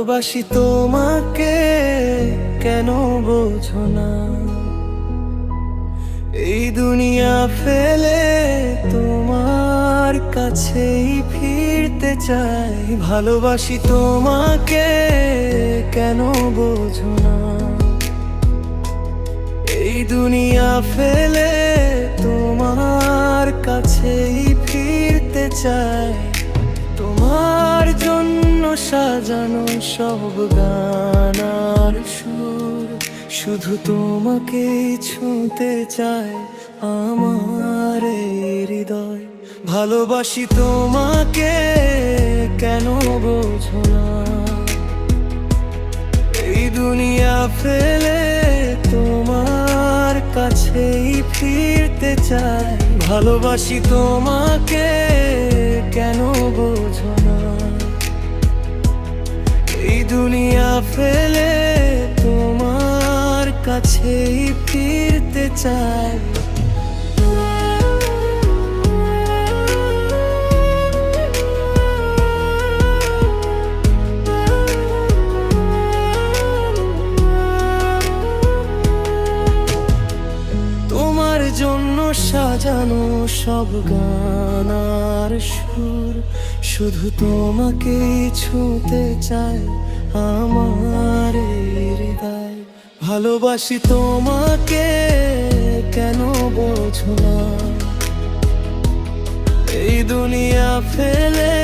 ভালোবাসি তোমাকে, কেন বোঝো না? এই দুনিয়া ফেলে তোমার কাছেই ফিরতে চাই। ভালোবাসি তোমাকে, কেন বোঝো না? এই দুনিয়া ফেলে তোমার কাছেই ফিরতে চাই। তোমার জন্য সাজানো সব গান আর সুর, শুধু তোমাকেই ছুঁতে চায় আমার এই হৃদয়। ভালোবাসি তোমাকে, কেন বোঝো না? এই দুনিয়া ফেলে তোমার কাছেই ফিরতে চাই। ভালোবাসি তোমাকে, কেন বোঝো না? এই দুনিয়া ফেলে তোমার কাছেই ফিরতে চাই। তোমার জন্য সাজানো সব গান আর সুর, শুধু তোমাকেই ছুঁতে চায় আমার এই হৃদয়। ভালোবাসি তোমাকে, কেন বোঝো না? এই দুনিয়া ফেলে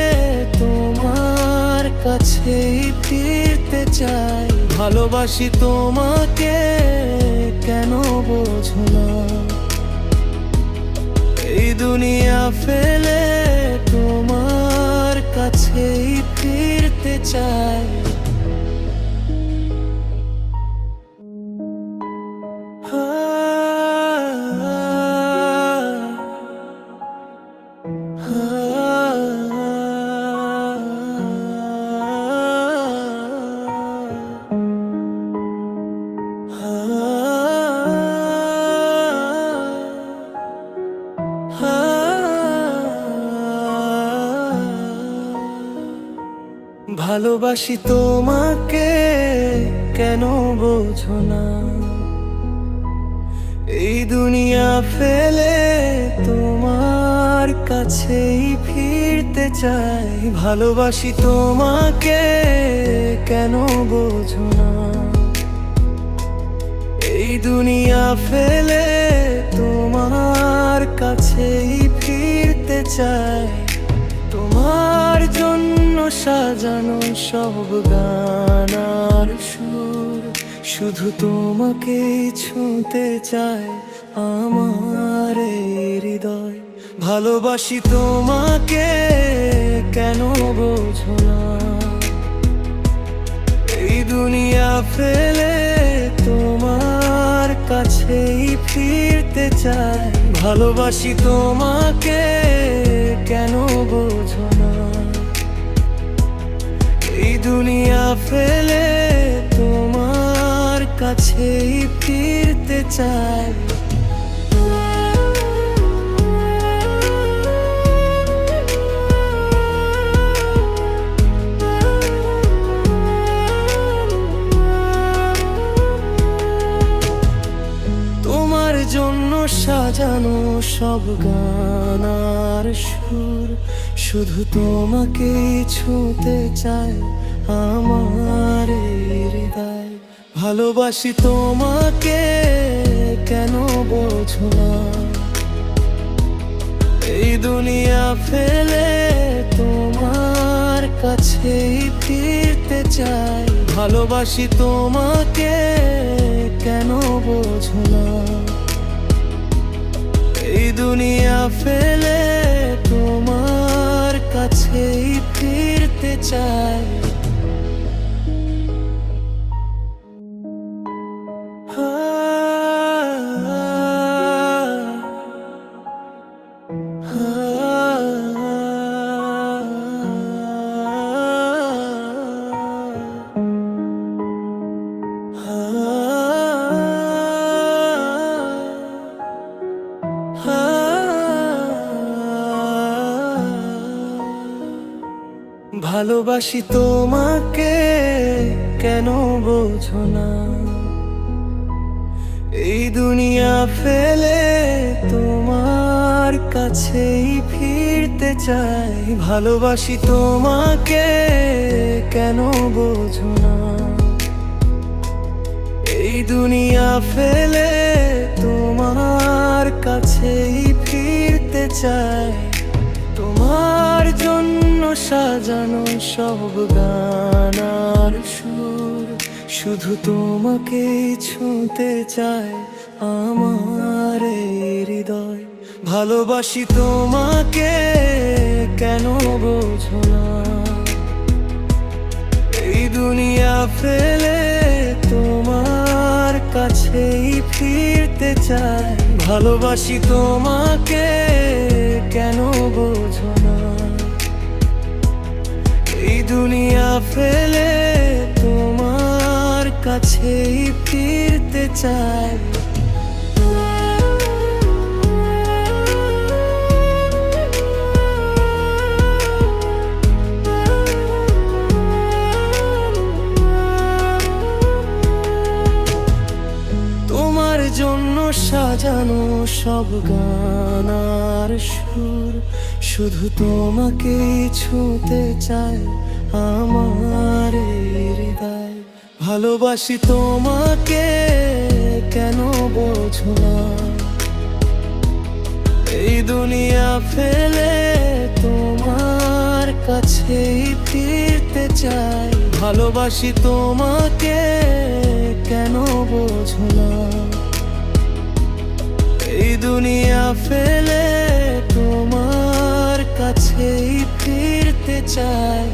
তোমার কাছেই ফিরতে চাই। ভালোবাসি তোমাকে, কেন বোঝো না? এই দুনিয়া ফেলে তোমার কাছেই ফিরতে চাই। ভালোবাসি তোমাকে, কেন বোঝো না? এই দুনিয়া ফেলে তোমার কাছেই ফিরতে চাই। ভালোবাসি তোমাকে, কেন বোঝো না? এই দুনিয়া ফেলে তোমার কাছেই ফিরতে চাই। তোমার জন্য সাজানো সব গান আর সুর, শুধু তোমাকেই ছুঁতে চায় আমার এই হৃদয়। ভালোবাসি তোমাকে, কেন বোঝো না? এই দুনিয়া ফেলে তোমার কাছেই ফিরতে চাই। ভালোবাসি তোমাকে, কেন বোঝো না? এই দুনিয়া ফেলে তোমার কাছেই ফিরতে চাই। তোমার জন্য সাজানো সব গান আর সুর, শুধু তোমাকেই ছুঁতে চায় আমার এই হৃদয়। ভালোবাসি তোমাকে, কেন বোঝো না? এই দুনিয়া ফেলে তোমার কাছেই ফিরতে চাই। ভালোবাসি তোমাকে, কেন বোঝো না? এই দুনিয়া ফেলে তোমার কাছেই ফিরতে চাই। ভালোবাসি তোমাকে, কেন বোঝো না? এই দুনিয়া ফেলে তোমার কাছেই ফিরতে চাই। ভালোবাসি তোমাকে, কেন বোঝো না? এই দুনিয়া ফেলে তোমার কাছেই ফিরতে চাই। তোমার জন্য সাজানো সব গান আর সুর, শুধু তোমাকেই ছুঁতে চায় আমার এই হৃদয়। ভালোবাসি তোমাকে, কেন বোঝো না? এই দুনিয়া ফেলে তোমার কাছেই ফিরতে চাই। ভালোবাসি তোমাকে, কেন বোঝো না? এই দুনিয়া ফেলে তোমার কাছেই ফিরতে চাই। তোমার জন্য সাজানো সব গান আর সুর, শুধু তোমাকেই ছুঁতে চাই আমার এই হৃদয়। ভালোবাসি তোমাকে, কেন বোঝো না? এই দুনিয়া ফেলে তোমার কাছেই ফিরতে চাই। ভালোবাসি তোমাকে, কেন বোঝো না? এই দুনিয়া ফেলে তোমার কাছেই ফিরতে চাই।